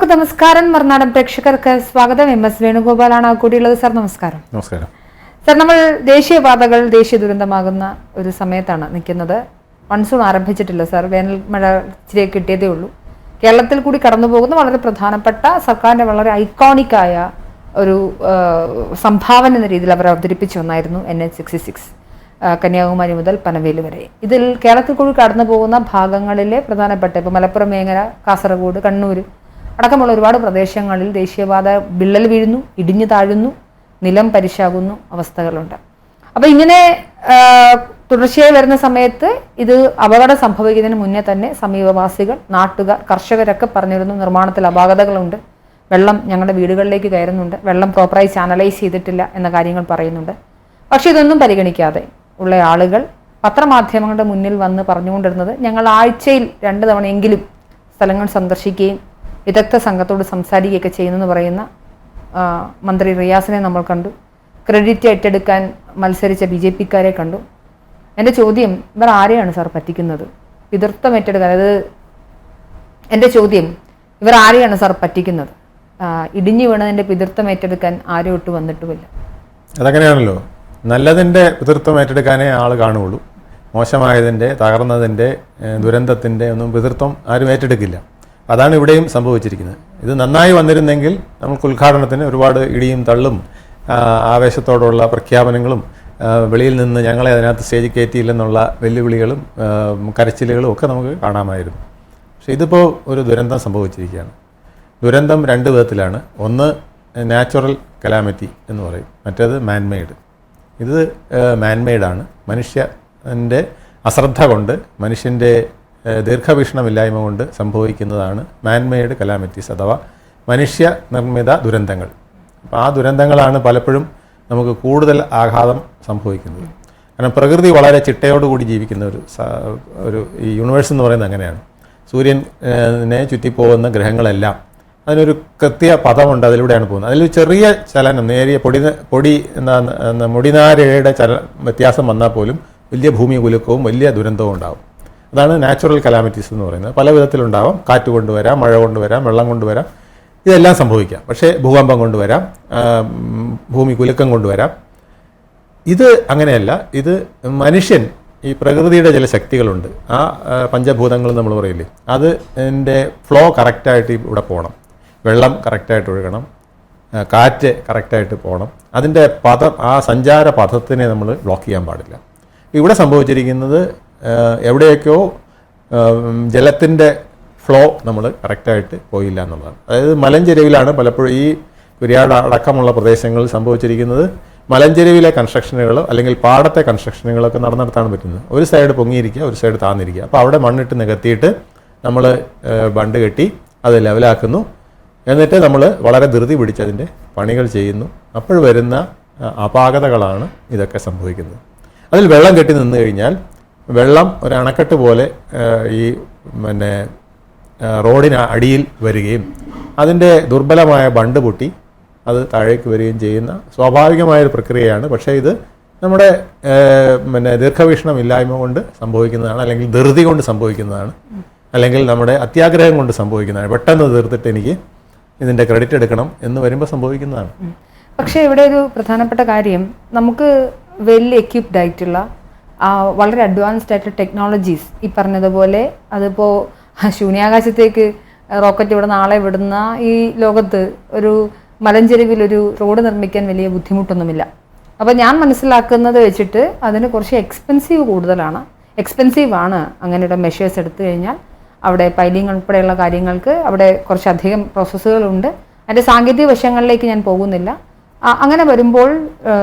പ്രേക്ഷകർക്ക് നമസ്കാരം. മറുനാടൻ പ്രേക്ഷകർക്ക് സ്വാഗതം. എസ് വേണുഗോപാലാണ് കൂടിയുള്ളത്. സാർ നമസ്കാരം. നമസ്കാരം സാർ, നമ്മൾ ദേശീയപാതകൾ ദേശീയ ദുരന്തമാകുന്ന ഒരു സമയത്താണ് നിൽക്കുന്നത്. മൺസൂൺ ആരംഭിച്ചിട്ടില്ല സാർ. വേനൽ മഴ ഇച്ചിരി കിട്ടിയതേ ഉള്ളൂ. കേരളത്തിൽ കൂടി കടന്നു പോകുന്ന വളരെ പ്രധാനപ്പെട്ട സർക്കാരിൻ്റെ വളരെ ഐക്കോണിക്കായ ഒരു സംഭാവന എന്ന രീതിയിൽ അവർ അവതരിപ്പിച്ചു വന്നായിരുന്നു NH-66 കന്യാകുമാരി മുതൽ പനവേല് വരെ. ഇതിൽ കേരളത്തിൽ കൂടി കടന്നു പോകുന്ന ഭാഗങ്ങളിലെ പ്രധാനപ്പെട്ട ഇപ്പോൾ മലപ്പുറം മേഖല, കാസർഗോഡ്, കണ്ണൂർ അടക്കമുള്ള ഒരുപാട് പ്രദേശങ്ങളിൽ ദേശീയപാത വിള്ളൽ വീഴുന്നു, ഇടിഞ്ഞു താഴുന്നു, നിലം പരിശാകുന്നു അവസ്ഥകളുണ്ട്. അപ്പോൾ ഇങ്ങനെ തുടർച്ചയായി വരുന്ന സമയത്ത് ഇത് അപകടം സംഭവിക്കുന്നതിന് മുന്നേ തന്നെ സമീപവാസികൾ, നാട്ടുകാർ, കർഷകരൊക്കെ പറഞ്ഞിരുന്നു നിർമ്മാണത്തിൽ അപാകതകളുണ്ട്, വെള്ളം ഞങ്ങളുടെ വീടുകളിലേക്ക് കയറുന്നുണ്ട്, വെള്ളം പ്രോപ്പറായി ചാനലൈസ് ചെയ്തിട്ടില്ല എന്ന കാര്യങ്ങൾ പറയുന്നുണ്ട്. പക്ഷെ ഇതൊന്നും പരിഗണിക്കാതെ ഉള്ള ആളുകൾ പത്രമാധ്യമങ്ങളുടെ മുന്നിൽ വന്ന് പറഞ്ഞുകൊണ്ടിരുന്നത് ഞങ്ങൾ ആഴ്ചയിൽ 2 തവണയെങ്കിലും സ്ഥലങ്ങൾ സന്ദർശിക്കുകയും വിദഗ്ധ സംഘത്തോട് സംസാരിക്കുകയൊക്കെ ചെയ്യുന്നെന്ന് പറയുന്ന മന്ത്രി റിയാസിനെ നമ്മൾ കണ്ടു. ക്രെഡിറ്റ് ഏറ്റെടുക്കാൻ മത്സരിച്ച BJP-ക്കാരെ കണ്ടു. എൻ്റെ ചോദ്യം, ഇവർ ആരെയാണ് സാർ പറ്റിക്കുന്നത്? പിതൃത്വം ഏറ്റെടുക്കാൻ, അതായത് എൻ്റെ ചോദ്യം, ഇവർ ആരെയാണ് സാർ പറ്റിക്കുന്നത്? ഇടിഞ്ഞു വീണതിൻ്റെ പിതൃത്വം ഏറ്റെടുക്കാൻ ആരും ഒട്ട് വന്നിട്ടുമില്ല. അതങ്ങനെയാണല്ലോ. നല്ലതിൻ്റെ പിതൃത്വം ഏറ്റെടുക്കാനേ ആൾ കാണുകയുള്ളൂ. മോശമായതിൻ്റെ, തകർന്നതിൻ്റെ, ദുരന്തത്തിൻ്റെ ഒന്നും പിതൃത്വം ആരും ഏറ്റെടുക്കില്ല. അതാണ് ഇവിടെയും സംഭവിച്ചിരിക്കുന്നത്. ഇത് നന്നായി വന്നിരുന്നെങ്കിൽ നമുക്ക് ഉദ്ഘാടനത്തിന് ഒരുപാട് ഇടിയും തള്ളും ആവേശത്തോടുള്ള പ്രഖ്യാപനങ്ങളും വെളിയിൽ നിന്ന് ഞങ്ങളെ അതിനകത്ത് സ്റ്റേജിൽ കയറ്റിയില്ലെന്നുള്ള വെല്ലുവിളികളും കരച്ചിലുകളും ഒക്കെ നമുക്ക് കാണാമായിരുന്നു. പക്ഷേ ഇതിപ്പോൾ ഒരു ദുരന്തം സംഭവിച്ചിരിക്കുകയാണ്. ദുരന്തം 2 വിധത്തിലാണ്. ഒന്ന് നാച്ചുറൽ കലാമിറ്റി എന്ന് പറയും, മറ്റേത് മാൻമെയ്ഡ്. ഇത് മാൻമെയ്ഡാണ്. മനുഷ്യൻ്റെ അശ്രദ്ധ കൊണ്ട്, മനുഷ്യൻ്റെ ദീർഘവീക്ഷണമില്ലായ്മ കൊണ്ട് സംഭവിക്കുന്നതാണ് മാൻമെയ്ഡ് കലാമിറ്റീസ് അഥവാ മനുഷ്യ നിർമ്മിത ദുരന്തങ്ങൾ. അപ്പോൾ ആ ദുരന്തങ്ങളാണ് പലപ്പോഴും നമുക്ക് കൂടുതൽ ആഘാതം സംഭവിക്കുന്നത്. കാരണം പ്രകൃതി വളരെ ചിട്ടയോടുകൂടി ജീവിക്കുന്ന ഒരു ഈ യൂണിവേഴ്സ് എന്ന് പറയുന്നത് അങ്ങനെയാണ്. സൂര്യനെ ചുറ്റിപ്പോകുന്ന ഗ്രഹങ്ങളെല്ലാം അതിനൊരു കൃത്യ പദമുണ്ട്, അതിലൂടെയാണ് പോകുന്നത്. അതിൽ ചെറിയ ചലനം, നേരിയ മുടിനാരയുടെ വ്യത്യാസം വന്നാൽ പോലും വലിയ ഭൂമി കുലുക്കവും വലിയ ദുരന്തവും ഉണ്ടാകും. അതാണ് നാച്ചുറൽ കലാമിറ്റീസ് എന്ന് പറയുന്നത്. പല വിധത്തിലുണ്ടാവാം. കാറ്റ് കൊണ്ടുവരാം, മഴ കൊണ്ടുവരാം, വെള്ളം കൊണ്ടുവരാം, ഇതെല്ലാം സംഭവിക്കാം. പക്ഷേ ഭൂകമ്പം കൊണ്ടുവരാം, ഭൂമി കുലുക്കം കൊണ്ടുവരാം. ഇത് അങ്ങനെയല്ല. ഇത് മനുഷ്യൻ, ഈ പ്രകൃതിയുടെ ചില ശക്തികളുണ്ട്. ആ പഞ്ചഭൂതങ്ങൾ നമ്മൾ പറയില്ലേ, അത് എൻ്റെ ഫ്ലോ കറക്റ്റായിട്ട് ഇവിടെ പോകണം. വെള്ളം കറക്റ്റായിട്ട് ഒഴുകണം, കാറ്റ് കറക്റ്റായിട്ട് പോകണം. അതിൻ്റെ പദം, ആ സഞ്ചാര പഥത്തിനെ നമ്മൾ ബ്ലോക്ക് ചെയ്യാൻ പാടില്ല. ഇവിടെ സംഭവിച്ചിരിക്കുന്നത് എവിടെയൊക്കെയോ ജലത്തിൻ്റെ ഫ്ലോ നമ്മൾ കറക്റ്റായിട്ട് പോയില്ല എന്നുള്ളതാണ്. അതായത് മലഞ്ചെരുവിലാണ് പലപ്പോഴും ഈ കുരിയാട് അടക്കമുള്ള പ്രദേശങ്ങളിൽ സംഭവിച്ചിരിക്കുന്നത്. മലഞ്ചെരുവിലെ കൺസ്ട്രക്ഷനുകളോ അല്ലെങ്കിൽ പാടത്തെ കൺസ്ട്രക്ഷനുകളൊക്കെ നടന്നിടത്താണ് പറ്റുന്നത്. ഒരു സൈഡ് പൊങ്ങിയിരിക്കുക, ഒരു സൈഡ് താന്നിരിക്കുക. അപ്പോൾ അവിടെ മണ്ണിട്ട് നികത്തിയിട്ട് നമ്മൾ ബണ്ട് കെട്ടി അത് ലെവലാക്കുന്നു. എന്നിട്ട് നമ്മൾ വളരെ ധൃതി പിടിച്ചതിൻ്റെ പണികൾ ചെയ്യുന്നു. അപ്പോൾ വരുന്ന അപാകതകളാണ് ഇതൊക്കെ സംഭവിക്കുന്നത്. അതിൽ വെള്ളം കെട്ടി നിന്ന് കഴിഞ്ഞാൽ വെള്ളം ഒരു അണക്കെട്ട് പോലെ ഈ റോഡിന് അടിയിൽ വരികയും അതിൻ്റെ ദുർബലമായ ബണ്ട് പൊട്ടി അത് താഴേക്ക് വരികയും ചെയ്യുന്ന സ്വാഭാവികമായൊരു പ്രക്രിയയാണ്. പക്ഷേ ഇത് നമ്മുടെ ദീർഘവീക്ഷണമില്ലായ്മ കൊണ്ട് സംഭവിക്കുന്നതാണ്, അല്ലെങ്കിൽ ധൃതി കൊണ്ട് സംഭവിക്കുന്നതാണ്, അല്ലെങ്കിൽ നമ്മുടെ അത്യാഗ്രഹം കൊണ്ട് സംഭവിക്കുന്നതാണ്. പെട്ടെന്ന് തീർത്തിട്ട് എനിക്ക് ഇതിൻ്റെ ക്രെഡിറ്റ് എടുക്കണം എന്ന് വരുമ്പോൾ സംഭവിക്കുന്നതാണ്. പക്ഷേ ഇവിടെ ഒരു പ്രധാനപ്പെട്ട കാര്യം, നമുക്ക് വെൽ എക്യുപ്ഡ് ആയിട്ടുള്ള വളരെ അഡ്വാൻസ്ഡ് ആയിട്ടുള്ള ടെക്നോളജീസ്, ഈ പറഞ്ഞതുപോലെ അതിപ്പോൾ ശൂന്യാകാശത്തേക്ക് റോക്കറ്റ് ഇവിടെ നാളെ വിടുന്ന ഈ ലോകത്ത് ഒരു മലഞ്ചെരുവിലൊരു റോഡ് നിർമ്മിക്കാൻ വലിയ ബുദ്ധിമുട്ടൊന്നുമില്ല. അപ്പോൾ ഞാൻ മനസ്സിലാക്കുന്നത് വെച്ചിട്ട് അതിന് കുറച്ച് എക്സ്പെൻസീവാണ് അങ്ങനെയുള്ള മെഷേഴ്സ് എടുത്തു കഴിഞ്ഞാൽ. അവിടെ പൈലിംഗ് ഉൾപ്പെടെയുള്ള കാര്യങ്ങൾക്ക് അവിടെ കുറച്ചധികം പ്രോസസ്സുകളുണ്ട്. അതിൻ്റെ സാങ്കേതിക വശങ്ങളിലേക്ക് ഞാൻ പോകുന്നില്ല. അങ്ങനെ വരുമ്പോൾ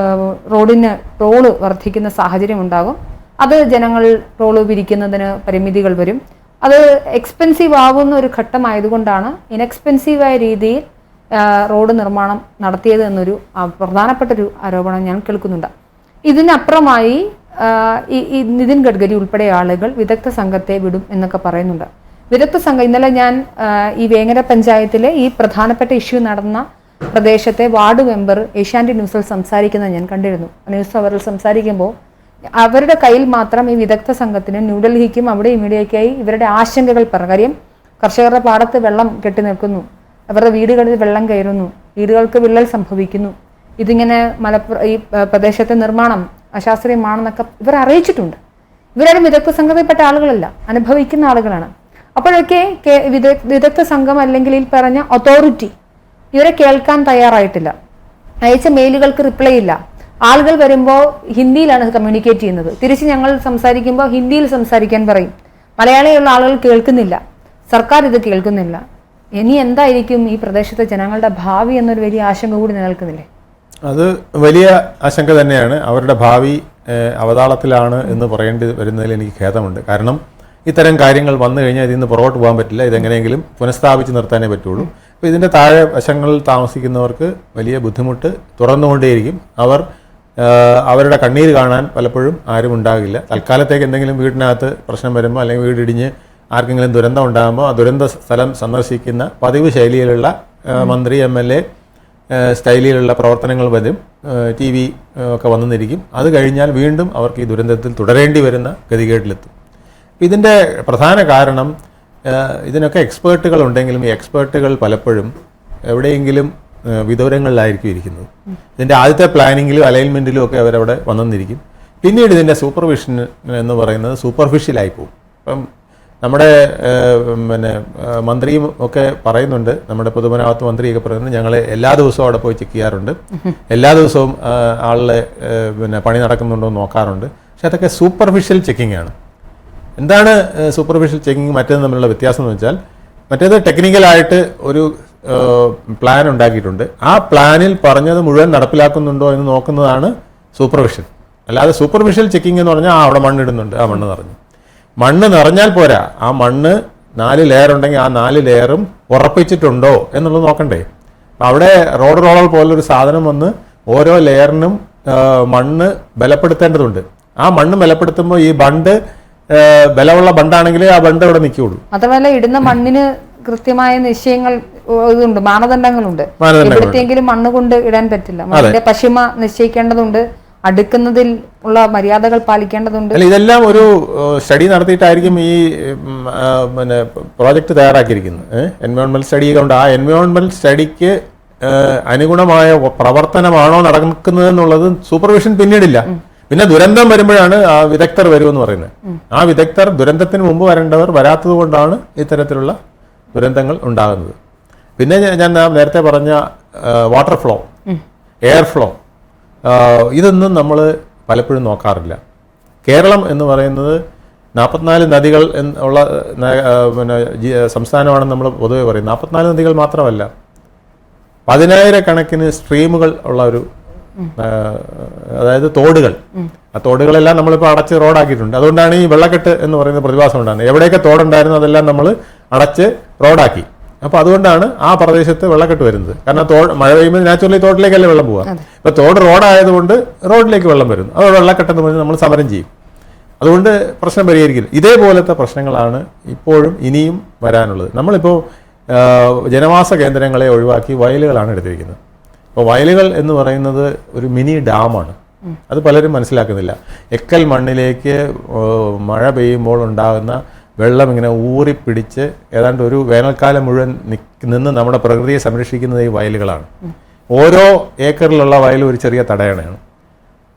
റോഡിന് ടോള് വർദ്ധിക്കുന്ന സാഹചര്യം ഉണ്ടാകും. അത് ജനങ്ങൾ ടോള് പിരിക്കുന്നതിന് പരിമിതികൾ വരും. അത് എക്സ്പെൻസീവ് ആകുന്ന ഒരു ഘട്ടമായതുകൊണ്ടാണ് ഇൻഎക്സ്പെൻസീവായ രീതിയിൽ റോഡ് നിർമ്മാണം നടത്തിയത് എന്നൊരു പ്രധാനപ്പെട്ടൊരു ആരോപണം ഞാൻ കേൾക്കുന്നുണ്ട്. ഇതിനപ്പുറമായി ഈ നിതിൻ ഗഡ്കരി ഉൾപ്പെടെ ആളുകൾ വിദഗ്ധ സംഘത്തെ വിടും എന്നൊക്കെ പറയുന്നുണ്ട്. വിദഗ്ധ സംഘം, ഇന്നലെ ഞാൻ ഈ വേങ്ങര പഞ്ചായത്തിലെ ഈ പ്രധാനപ്പെട്ട ഇഷ്യൂ നടന്ന പ്രദേശത്തെ വാർഡ് മെമ്പർ ഏഷ്യാനെറ്റ് ന്യൂസിൽ സംസാരിക്കുന്നത് ഞാൻ കണ്ടിരുന്നു. ന്യൂസ് അവറിൽ സംസാരിക്കുമ്പോൾ അവരുടെ കയ്യിൽ മാത്രം ഈ വിദഗ്ധ സംഘത്തിന് ന്യൂഡൽഹിക്കും അവിടെ ഇവിടെയൊക്കെയായി ഇവരുടെ ആശങ്കകൾ പറഞ്ഞു. കാര്യം കർഷകരുടെ പാടത്ത് വെള്ളം കെട്ടി നിൽക്കുന്നു, അവരുടെ വീടുകളിൽ വെള്ളം കയറുന്നു, വീടുകൾക്ക് വിള്ളൽ സംഭവിക്കുന്നു, ഇതിങ്ങനെ ഈ പ്രദേശത്തെ നിർമ്മാണം അശാസ്ത്രീയമാണെന്നൊക്കെ ഇവർ അറിയിച്ചിട്ടുണ്ട്. ഇവരാരും വിദഗ്ധ സംഘത്തിൽപ്പെട്ട ആളുകളല്ല, അനുഭവിക്കുന്ന ആളുകളാണ്. അപ്പോഴൊക്കെ വിദഗ്ധ സംഘം അല്ലെങ്കിൽ ഈ പറഞ്ഞ അതോറിറ്റി ഇവരെ കേൾക്കാൻ തയ്യാറായിട്ടില്ല. അയച്ച മെയിലുകൾക്ക് റിപ്ലൈ ഇല്ല. ആളുകൾ വരുമ്പോൾ ഹിന്ദിയിലാണ് കമ്മ്യൂണിക്കേറ്റ് ചെയ്യുന്നത്. തിരിച്ച് ഞങ്ങൾ സംസാരിക്കുമ്പോൾ ഹിന്ദിയിൽ സംസാരിക്കാൻ പറയും. മലയാളിയുള്ള ആളുകൾ കേൾക്കുന്നില്ല, സർക്കാർ ഇത് കേൾക്കുന്നില്ല. ഇനി എന്തായിരിക്കും ഈ പ്രദേശത്തെ ജനങ്ങളുടെ ഭാവി എന്നൊരു വലിയ ആശങ്ക കൂടി നിലനിൽക്കുന്നില്ലേ? അത് വലിയ ആശങ്ക തന്നെയാണ്. അവരുടെ ഭാവി അവതാളത്തിലാണ് എന്ന് പറയേണ്ടി വരുന്നതിൽ എനിക്ക് ഖേദമുണ്ട്. കാരണം ഇത്തരം കാര്യങ്ങൾ വന്നു കഴിഞ്ഞാൽ ഇതിൽ നിന്ന് പുറകോട്ട് പോകാൻ പറ്റില്ല. ഇതെങ്ങനെയെങ്കിലും പുനഃസ്ഥാപിച്ച് നിർത്താനേ പറ്റുള്ളൂ. അപ്പോൾ ഇതിൻ്റെ താഴെ വശങ്ങളിൽ താമസിക്കുന്നവർക്ക് വലിയ ബുദ്ധിമുട്ട് തുടർന്നുകൊണ്ടേയിരിക്കും. അവരുടെ കണ്ണീര് കാണാൻ പലപ്പോഴും ആരും ഉണ്ടാകില്ല. തൽക്കാലത്തേക്ക് എന്തെങ്കിലും വീടിനകത്ത് പ്രശ്നം വരുമ്പോൾ അല്ലെങ്കിൽ വീടിടിഞ്ഞ് ആർക്കെങ്കിലും ദുരന്തം ഉണ്ടാകുമ്പോൾ ആ ദുരന്ത സ്ഥലം സന്ദർശിക്കുന്ന പതിവ് ശൈലിയിലുള്ള മന്ത്രി MLA സ്റ്റൈലിലുള്ള പ്രവർത്തനങ്ങൾ വരും, TV ഒക്കെ വന്നിരിക്കും. അത് കഴിഞ്ഞാൽ വീണ്ടും അവർക്ക് ഈ ദുരന്തത്തിൽ തുടരേണ്ടി വരുന്ന ഗതികേട്ടിലെത്തും. ഇതിൻ്റെ പ്രധാന കാരണം ഇതിനൊക്കെ എക്സ്പേർട്ടുകൾ ഉണ്ടെങ്കിലും ഈ എക്സ്പേർട്ടുകൾ പലപ്പോഴും എവിടെയെങ്കിലും വിദൂരങ്ങളിലായിരിക്കും ഇരിക്കുന്നത്. ഇതിൻ്റെ ആദ്യത്തെ പ്ലാനിങ്ങിലും അലൈൻമെൻറ്റിലും ഒക്കെ അവരവിടെ വന്നിരിക്കും. പിന്നീട് ഇതിൻ്റെ സൂപ്പർവിഷൻ എന്ന് പറയുന്നത് സൂപ്പർഫിഷ്യലായി പോകും. ഇപ്പം നമ്മുടെ മന്ത്രിയും ഒക്കെ പറയുന്നുണ്ട്, നമ്മുടെ പൊതുമരാമത്ത് മന്ത്രിയൊക്കെ പറയുന്നത് ഞങ്ങൾ എല്ലാ ദിവസവും അവിടെ പോയി ചെക്ക് ചെയ്യാറുണ്ട്, എല്ലാ ദിവസവും ആളുടെ പണി നടക്കുന്നുണ്ടോ എന്ന് നോക്കാറുണ്ട്. പക്ഷെ അതൊക്കെ സൂപ്പർഫിഷ്യൽ ചെക്കിംഗ് ആണ്. എന്താണ് സൂപ്പർഫിഷ്യൽ ചെക്കിംഗ് മറ്റേത് തമ്മിലുള്ള വ്യത്യാസം എന്ന് വെച്ചാൽ, മറ്റേത് ടെക്നിക്കലായിട്ട് ഒരു പ്ലാൻ ഉണ്ടാക്കിയിട്ടുണ്ട്, ആ പ്ലാനിൽ പറഞ്ഞത് മുഴുവൻ നടപ്പിലാക്കുന്നുണ്ടോ എന്ന് നോക്കുന്നതാണ് സൂപ്പർവിഷൻ. അല്ലാതെ സൂപ്പർഫിഷ്യൽ ചെക്കിംഗ് എന്ന് പറഞ്ഞാൽ അവിടെ മണ്ണിടുന്നുണ്ട്, ആ മണ്ണ് നിറഞ്ഞു. മണ്ണ് നിറഞ്ഞാൽ പോരാ, ആ മണ്ണ് 4 ലെയർ ഉണ്ടെങ്കിൽ ആ 4 ലെയറും ഉറപ്പിച്ചിട്ടുണ്ടോ എന്നുള്ളത് നോക്കണ്ടേ. അവിടെ റോഡ് റോളർ പോലൊരു സാധനം വന്ന് ഓരോ ലെയറിനും മണ്ണ് ബലപ്പെടുത്തേണ്ടതുണ്ട്. ആ മണ്ണ് ബലപ്പെടുത്തുമ്പോൾ ഈ ബണ്ട് ബലമുള്ള ബണ്ടാണെങ്കിലേ ആ ബണ്ട് അവിടെ നിൽക്കുകയുള്ളൂ. മാത്രമല്ല ഇടുന്ന മണ്ണിന് കൃത്യമായ നിശ്ചയങ്ങൾ ഇതുണ്ട്, മാനദണ്ഡങ്ങളുണ്ട്. എവിടത്തെങ്കിലും മണ്ണ് കൊണ്ട് ഇടാൻ പറ്റില്ല. മണ്ണിന്റെ പശിമ നിശ്ചയിക്കേണ്ടതുണ്ട്, അടുക്കുന്നതിൽ ഉള്ള മര്യാദകൾ പാലിക്കേണ്ടതുണ്ട്. ഇതെല്ലാം ഒരു സ്റ്റഡി നടത്തിയിട്ടായിരിക്കും ഈ പ്രോജക്റ്റ് തയ്യാറാക്കിയിരിക്കുന്നത്. എൻവയോൺമെന്റ് സ്റ്റഡി കൊണ്ട് ആ എൻവയോൺമെന്റ് സ്റ്റഡിക്ക് അനുഗുണമായ പ്രവർത്തനമാണോ നടക്കുന്നത് എന്നുള്ളത് സൂപ്പർവിഷൻ പിന്നീടില്ല. പിന്നെ ദുരന്തം വരുമ്പോഴാണ് ആ വിദഗ്ധർ വരുമെന്ന് പറയുന്നത്. ആ വിദഗ്ധർ ദുരന്തത്തിന് മുമ്പ് വരേണ്ടവർ വരാത്തത് കൊണ്ടാണ് ഇത്തരത്തിലുള്ള ദുരന്തങ്ങൾ ഉണ്ടാകുന്നത്. പിന്നെ ഞാൻ നേരത്തെ പറഞ്ഞ വാട്ടർ ഫ്ലോ, എയർ ഫ്ലോ, ഇതൊന്നും നമ്മൾ പലപ്പോഴും നോക്കാറില്ല. കേരളം എന്ന് പറയുന്നത് 44 നദികൾ ഉള്ള സംസ്ഥാനമാണെന്ന് നമ്മൾ പൊതുവെ പറയും. 44 നദികൾ മാത്രമല്ല, 10,000 കണക്കിന് സ്ട്രീമുകൾ ഉള്ള ഒരു, അതായത് തോടുകൾ. ആ തോടുകളെല്ലാം നമ്മളിപ്പോൾ അടച്ച് റോഡാക്കിയിട്ടുണ്ട്. അതുകൊണ്ടാണ് ഈ വെള്ളക്കെട്ട് എന്ന് പറയുന്ന പ്രതിഭാസം ഉണ്ടാകുന്നത്. എവിടെയൊക്കെ തോടുണ്ടായിരുന്നു അതെല്ലാം നമ്മൾ അടച്ച് റോഡാക്കി. അപ്പോൾ അതുകൊണ്ടാണ് ആ പ്രദേശത്ത് വെള്ളക്കെട്ട് വരുന്നത്. കാരണം മഴ പെയ്യുമ്പോൾ നാച്ചുറലി തോട്ടിലേക്കല്ലേ വെള്ളം പോവുക. ഇപ്പോൾ തോട് റോഡായതുകൊണ്ട് റോഡിലേക്ക് വെള്ളം വരുന്നു. അത് വെള്ളക്കെട്ടെന്ന് പറഞ്ഞ് നമ്മൾ സമരം ചെയ്യും. അതുകൊണ്ട് പ്രശ്നം പരിഹരിക്കില്ല. ഇതേപോലത്തെ പ്രശ്നങ്ങളാണ് ഇപ്പോഴും ഇനിയും വരാനുള്ളത്. നമ്മളിപ്പോൾ ജനവാസ കേന്ദ്രങ്ങളെ ഒഴിവാക്കി വയലുകളാണ് എടുത്തിരിക്കുന്നത്. അപ്പോൾ വയലുകൾ എന്ന് പറയുന്നത് ഒരു മിനി ഡാമാണ്. അത് പലരും മനസ്സിലാക്കുന്നില്ല. എക്കൽ മണ്ണിലേക്ക് മഴ പെയ്യുമ്പോൾ ഉണ്ടാകുന്ന വെള്ളം ഇങ്ങനെ ഊറിപ്പിടിച്ച് ഏതാണ്ട് ഒരു വേനൽക്കാലം മുഴുവൻ നിന്ന് നമ്മുടെ പ്രകൃതിയെ സംരക്ഷിക്കുന്നത് ഈ വയലുകളാണ്. ഓരോ ഏക്കറിലുള്ള വയലും ഒരു ചെറിയ തടയണയാണ്.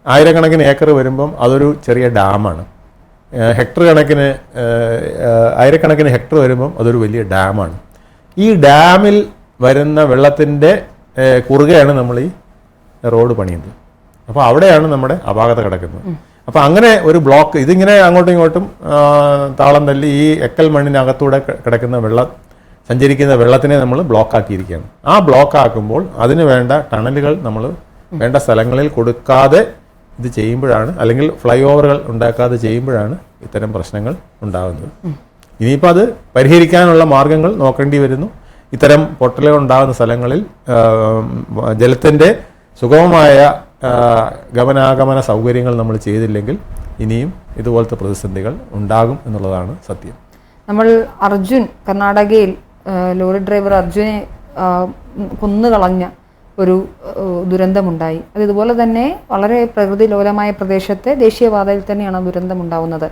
ആയിരക്കണക്കിന് ഏക്കർ വരുമ്പം അതൊരു ചെറിയ ഡാമാണ്. ആയിരക്കണക്കിന് ഹെക്ടർ വരുമ്പം അതൊരു വലിയ ഡാമാണ്. ഈ ഡാമിൽ വരുന്ന വെള്ളത്തിൻ്റെ കുറുകെയാണ് നമ്മൾ ഈ റോഡ് പണിയുന്നത്. അപ്പോൾ അവിടെയാണ് നമ്മുടെ അപാകത കിടക്കുന്നത്. അപ്പോൾ അങ്ങനെ ഒരു ബ്ലോക്ക്, ഇതിങ്ങനെ അങ്ങോട്ടും ഇങ്ങോട്ടും താളം തല്ലി ഈ എക്കൽ മണ്ണിനകത്തൂടെ കിടക്കുന്ന സഞ്ചരിക്കുന്ന വെള്ളത്തിനെ നമ്മൾ ബ്ലോക്കാക്കിയിരിക്കുകയാണ്. ആ ബ്ലോക്കാക്കുമ്പോൾ അതിന് വേണ്ട ടണലുകൾ നമ്മൾ വേണ്ട സ്ഥലങ്ങളിൽ കൊടുക്കാതെ ഇത് ചെയ്യുമ്പോഴാണ്, അല്ലെങ്കിൽ ഫ്ലൈ ഓവറുകൾ ഉണ്ടാക്കാതെ ചെയ്യുമ്പോഴാണ് ഇത്തരം പ്രശ്നങ്ങൾ ഉണ്ടാകുന്നത്. ഇനിയിപ്പോൾ അത് പരിഹരിക്കാനുള്ള മാർഗങ്ങൾ നോക്കേണ്ടി വരുന്നു. ഇത്തരം പൊട്ടലുകൾ ഉണ്ടാകുന്ന സ്ഥലങ്ങളിൽ ജലത്തിൻ്റെ സുഗമമായ ഗമനാഗമന സൗകര്യങ്ങൾ നമ്മൾ ചെയ്തില്ലെങ്കിൽ ഇനിയും ഇതുപോലത്തെ പ്രതിസന്ധികൾ ഉണ്ടാകും എന്നുള്ളതാണ് സത്യം. നമ്മൾ കർണാടകയിൽ ലോറി ഡ്രൈവർ അർജുനെ കൊന്നുകളഞ്ഞ ഒരു ദുരന്തമുണ്ടായി. അത് ഇതുപോലെ തന്നെ വളരെ പ്രകൃതി ലോലമായ പ്രദേശത്തെ ദേശീയപാതയിൽ തന്നെയാണ് ദുരന്തമുണ്ടാവുന്നത്.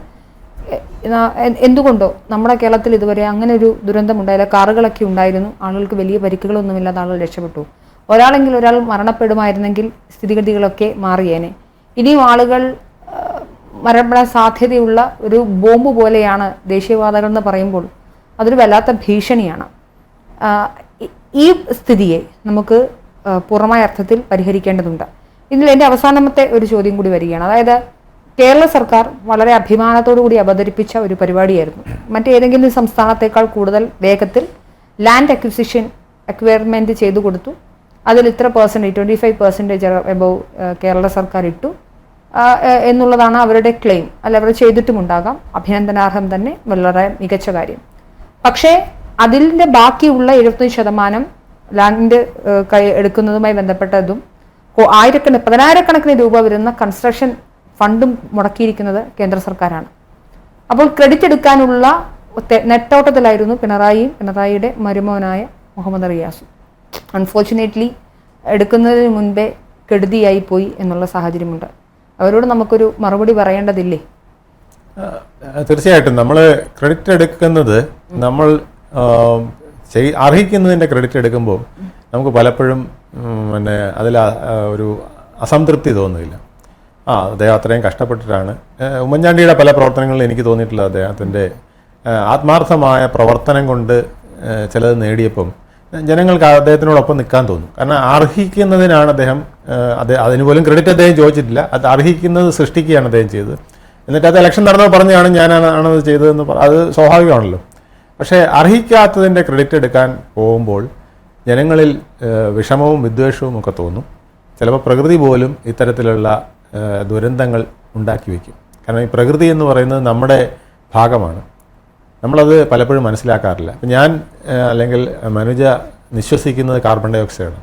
എന്തുകൊണ്ടോ നമ്മുടെ കേരളത്തിൽ ഇതുവരെ അങ്ങനെ ഒരു ദുരന്തം ഉണ്ടായില്ല. കാറുകളൊക്കെ ഉണ്ടായിരുന്നു, ആളുകൾക്ക് വലിയ പരിക്കുകളൊന്നുമില്ലാതെ ആളുകൾ രക്ഷപ്പെട്ടു. ഒരാളെങ്കിലും ഒരാൾ മരണപ്പെടുമായിരുന്നെങ്കിൽ സ്ഥിതിഗതികളൊക്കെ മാറിയേനെ. ഇനിയും ആളുകൾ മരണപ്പെടാൻ സാധ്യതയുള്ള ഒരു ബോംബ് പോലെയാണ് ദേശീയവാദികൾ എന്ന് പറയുമ്പോൾ അതൊരു വല്ലാത്ത ഭീഷണിയാണ്. ഈ സ്ഥിതിയെ നമുക്ക് പൂർണ്ണമായ അർത്ഥത്തിൽ പരിഹരിക്കേണ്ടതുണ്ട്. ഇതിൽ എൻ്റെ അവസാനത്തെ ഒരു ചോദ്യം കൂടി വരികയാണ്. അതായത് കേരള സർക്കാർ വളരെ അഭിമാനത്തോടു കൂടി അവതരിപ്പിച്ച ഒരു പരിപാടിയായിരുന്നു. മറ്റേതെങ്കിലും സംസ്ഥാനത്തേക്കാൾ കൂടുതൽ വേഗത്തിൽ ലാൻഡ് അക്വയർമെൻറ്റ് ചെയ്തു കൊടുത്തു. അതിൽ ഇത്ര പെർസെൻറ്റേജ് 25% എബവ് കേരള സർക്കാർ ഇട്ടു എന്നുള്ളതാണ് അവരുടെ ക്ലെയിം. അല്ല, അവർ ചെയ്തിട്ടുമുണ്ടാകാം, അഭിനന്ദനാർഹം തന്നെ, വളരെ മികച്ച കാര്യം. പക്ഷേ അതിൻ്റെ ബാക്കിയുള്ള 75% ലാൻഡ് എടുക്കുന്നതുമായി ബന്ധപ്പെട്ടതും പതിനായിരക്കണക്കിന് രൂപ വരുന്ന കൺസ്ട്രക്ഷൻ ഫണ്ടും മുടക്കിയിരിക്കുന്നത് കേന്ദ്ര സർക്കാരാണ്. അപ്പോൾ ക്രെഡിറ്റ് എടുക്കാനുള്ള നെട്ടോട്ടത്തിലായിരുന്നു പിണറായിയുടെ മരുമോനായ മുഹമ്മദ് റിയാസും. അൺഫോർച്ചുനേറ്റ്ലി എടുക്കുന്നതിന് മുൻപേ കെടുതിയായി പോയി എന്നുള്ള സാഹചര്യമുണ്ട്. അവരോട് നമുക്കൊരു മറുപടി പറയേണ്ടതില്ലേ? തീർച്ചയായിട്ടും നമ്മൾ ക്രെഡിറ്റ് എടുക്കുന്നത് നമ്മൾ അർഹിക്കുന്നതിൻ്റെ ക്രെഡിറ്റ് എടുക്കുമ്പോൾ നമുക്ക് പലപ്പോഴും പിന്നെ അതിൽ ഒരു അസംതൃപ്തി തോന്നുന്നില്ല. അദ്ദേഹം അത്രയും കഷ്ടപ്പെട്ടിട്ടാണ്. ഉമ്മൻചാണ്ടിയുടെ പല പ്രവർത്തനങ്ങളിൽ എനിക്ക് തോന്നിയിട്ടുള്ളത് അദ്ദേഹത്തിൻ്റെ ആത്മാർത്ഥമായ പ്രവർത്തനം കൊണ്ട് ചിലത് നേടിയപ്പം ജനങ്ങൾക്ക് അദ്ദേഹത്തിനോടൊപ്പം നിൽക്കാൻ തോന്നും. കാരണം അർഹിക്കുന്നതിനാണ് അദ്ദേഹം അതിനുപോലും ക്രെഡിറ്റ് അദ്ദേഹം ചോദിച്ചിട്ടില്ല. അത് അർഹിക്കുന്നത് സൃഷ്ടിക്കുകയാണ് അദ്ദേഹം ചെയ്തത്. എന്നിട്ട് അത് ഇലക്ഷൻ നടന്നപ്പോൾ പറഞ്ഞാണ് ഞാനാണത് ചെയ്തതെന്ന് അത് സ്വാഭാവികമാണല്ലോ. പക്ഷേ അർഹിക്കാത്തതിൻ്റെ ക്രെഡിറ്റ് എടുക്കാൻ പോകുമ്പോൾ ജനങ്ങളിൽ വിഷമവും വിദ്വേഷവും ഒക്കെ തോന്നും. ചിലപ്പോൾ പ്രകൃതി പോലും ഇത്തരത്തിലുള്ള ദുരന്തങ്ങൾ ഉണ്ടാക്കി വയ്ക്കും. കാരണം ഈ പ്രകൃതി എന്ന് പറയുന്നത് നമ്മുടെ ഭാഗമാണ്. നമ്മളത് പലപ്പോഴും മനസ്സിലാക്കാറില്ല. ഞാൻ അല്ലെങ്കിൽ മനുജ നിശ്വസിക്കുന്നത് കാർബൺ ഡൈ ഓക്സൈഡാണ്.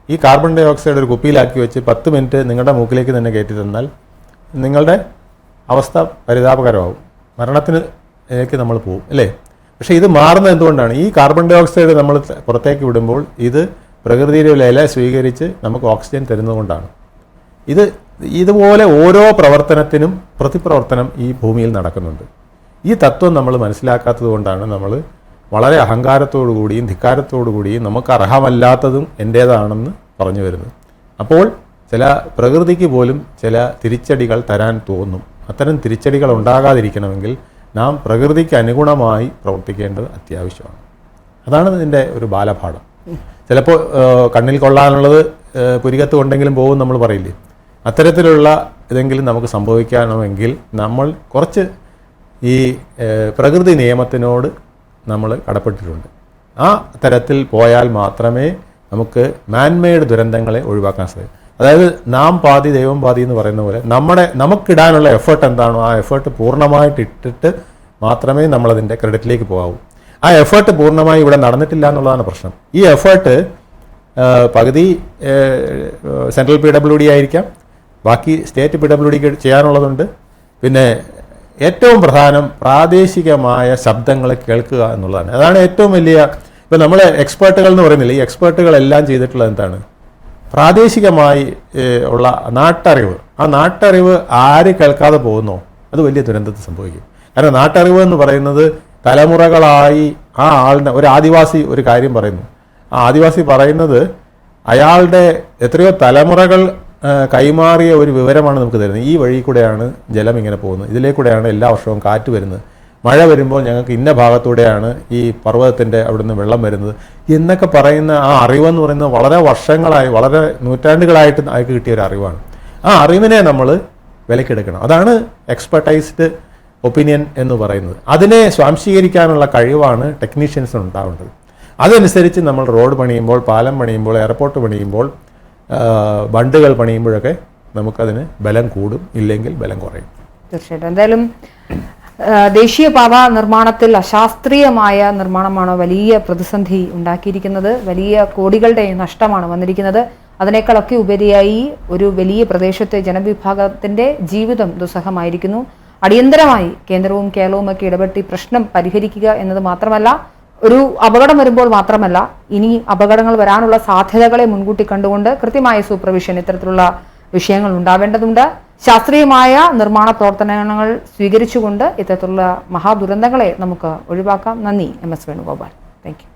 ഈ കാർബൺ ഡൈ ഓക്സൈഡ് ഒരു കുപ്പിയിലാക്കി വെച്ച് 10 മിനിറ്റ് നിങ്ങളുടെ മൂക്കിലേക്ക് തന്നെ കയറ്റി തന്നാൽ നിങ്ങളുടെ അവസ്ഥ പരിതാപകരമാവും, മരണത്തിലേക്ക് നമ്മൾ പോകും, അല്ലേ? പക്ഷേ ഇത് മാറുന്നത് എന്തുകൊണ്ടാണ്? ഈ കാർബൺ ഡൈ ഓക്സൈഡ് നമ്മൾ പുറത്തേക്ക് വിടുമ്പോൾ ഇത് പ്രകൃതിയുടെ ഇല സ്വീകരിച്ച് നമുക്ക് ഓക്സിജൻ തരുന്നതുകൊണ്ടാണ്. ഇതുപോലെ ഓരോ പ്രവർത്തനത്തിനും പ്രതിപ്രവർത്തനം ഈ ഭൂമിയിൽ നടക്കുന്നുണ്ട്. ഈ തത്വം നമ്മൾ മനസ്സിലാക്കാത്തത് കൊണ്ടാണ് നമ്മൾ വളരെ അഹങ്കാരത്തോടു കൂടിയും ധിക്കാരത്തോടു കൂടിയും നമുക്ക് അർഹമല്ലാത്തതും എൻ്റേതാണെന്ന് പറഞ്ഞു വരുന്നത്. അപ്പോൾ ചില പ്രകൃതിക്ക് പോലും ചില തിരിച്ചടികൾ തരാൻ തോന്നും. അത്തരം തിരിച്ചടികൾ ഉണ്ടാകാതിരിക്കണമെങ്കിൽ നാം പ്രകൃതിക്ക് അനുഗുണമായി പ്രവർത്തിക്കേണ്ടത് അത്യാവശ്യമാണ്. അതാണ് ഇതിൻ്റെ ഒരു ബാലപാഠം. ചിലപ്പോൾ കണ്ണിൽ കൊള്ളാനുള്ളത് പുരികത്ത് കൊണ്ടെങ്കിലും പോകും നമ്മൾ പറയില്ലേ? അത്തരത്തിലുള്ള ഇതെങ്കിലും നമുക്ക് സംഭവിക്കണമെങ്കിൽ നമ്മൾ കുറച്ച് ഈ പ്രകൃതി നിയമത്തിനോട് നമ്മൾ കടപ്പെട്ടിട്ടുണ്ട്. ആ തരത്തിൽ പോയാൽ മാത്രമേ നമുക്ക് മാൻമെയ്ഡ് ദുരന്തങ്ങളെ ഒഴിവാക്കാൻ സാധിക്കും. അതായത് നാം പാതി ദൈവം പാതി എന്ന് പറയുന്ന പോലെ നമുക്കിടാനുള്ള എഫേർട്ട് എന്താണോ ആ എഫേർട്ട് പൂർണ്ണമായിട്ട് ഇട്ടിട്ട് മാത്രമേ നമ്മളതിൻ്റെ ക്രെഡിറ്റിലേക്ക് പോകാവൂ. ആ എഫേർട്ട് പൂർണ്ണമായി ഇവിടെ നടന്നിട്ടില്ല എന്നുള്ളതാണ് പ്രശ്നം. ഈ എഫേർട്ട് പകുതി സെൻട്രൽ PWD ആയിരിക്കാം, ബാക്കി സ്റ്റേറ്റ് PWDക്ക് ചെയ്യാനുള്ളതുണ്ട്. പിന്നെ ഏറ്റവും പ്രധാനം പ്രാദേശികമായ ശബ്ദങ്ങളെ കേൾക്കുക എന്നുള്ളതാണ്. അതാണ് ഏറ്റവും വലിയ. ഇപ്പം നമ്മൾ എക്സ്പേർട്ടുകൾ എന്ന് പറയുന്നില്ല, ഈ എക്സ്പേർട്ടുകളെല്ലാം ചെയ്തിട്ടുള്ളത് എന്താണ്? പ്രാദേശികമായി ഉള്ള നാട്ടറിവ്. ആ നാട്ടറിവ് ആര് കേൾക്കാതെ പോകുന്നോ അത് വലിയ ദുരന്തത്തിൽ സംഭവിക്കും. കാരണം നാട്ടറിവ് എന്ന് പറയുന്നത് തലമുറകളായി ആ ആളുടെ ഒരു ആദിവാസി ഒരു കാര്യം പറയുന്നു. ആ ആദിവാസി പറയുന്നത് അയാളുടെ എത്രയോ തലമുറകൾ കൈമാറിയ ഒരു വിവരമാണ് നമുക്ക് തരുന്നത്. ഈ വഴി കൂടെയാണ് ജലം ഇങ്ങനെ പോകുന്നത്, ഇതിലേക്കൂടെയാണ് എല്ലാ വർഷവും കാറ്റ് വരുന്നത്, മഴ വരുമ്പോൾ ഞങ്ങൾക്ക് ഇന്ന ഭാഗത്തൂടെയാണ് ഈ പർവ്വതത്തിൻ്റെ അവിടുന്ന് വെള്ളം വരുന്നത് എന്നൊക്കെ പറയുന്ന ആ അറിവെന്ന് പറയുന്നത് വളരെ വർഷങ്ങളായി, വളരെ നൂറ്റാണ്ടുകളായിട്ട് അയാൾക്ക് കിട്ടിയ ഒരു അറിവാണ്. ആ അറിവിനെ നമ്മൾ വിലക്കെടുക്കണം. അതാണ് എക്സ്പെർട്ടൈസ്ഡ് ഒപ്പീനിയൻ എന്ന് പറയുന്നത്. അതിനെ സ്വാംശീകരിക്കാനുള്ള കഴിവാണ് ടെക്നീഷ്യൻസിന് ഉണ്ടാവേണ്ടത്. അതനുസരിച്ച് നമ്മൾ റോഡ് പണിയുമ്പോൾ, പാലം പണിയുമ്പോൾ, എയർപോർട്ട് പണിയുമ്പോൾ, ബണ്ടുകൾ പണിയുമ്പോഴൊക്കെ നമുക്കതിന് ബലം കൂടും, ഇല്ലെങ്കിൽ ബലം കുറയും. തീർച്ചയായിട്ടും. എന്തായാലും ദേശീയപാത നിർമ്മാണത്തിൽ അശാസ്ത്രീയമായ നിർമ്മാണമാണ് വലിയ പ്രതിസന്ധി ഉണ്ടാക്കിയിരിക്കുന്നത്. വലിയ കോടികളുടെ നഷ്ടമാണ് വന്നിരിക്കുന്നത്. അതിനേക്കാളൊക്കെ ഉപരിയായി ഒരു വലിയ പ്രദേശത്തെ ജനവിഭാഗത്തിന്റെ ജീവിതം ദുസ്സഹമായിരിക്കുന്നു. അടിയന്തരമായി കേന്ദ്രവും കേരളവും ഒക്കെ ഇടപെട്ട് പ്രശ്നം പരിഹരിക്കുക എന്നത് മാത്രമല്ല, ഒരു അപകടം വരുമ്പോൾ മാത്രമല്ല, ഇനി അപകടങ്ങൾ വരാനുള്ള സാധ്യതകളെ മുൻകൂട്ടി കണ്ടുകൊണ്ട് കൃത്യമായ സൂപ്പർവിഷൻ ഇത്തരത്തിലുള്ള വിഷയങ്ങൾ ഉണ്ടാവേണ്ടതുണ്ട്. ശാസ്ത്രീയമായ നിർമ്മാണ പ്രവർത്തനങ്ങൾ സ്വീകരിച്ചുകൊണ്ട് ഇത്തരത്തിലുള്ള മഹാദുരന്തങ്ങളെ നമുക്ക് ഒഴിവാക്കാം. നന്ദി, MS വേണുഗോപാൽ. Thank you.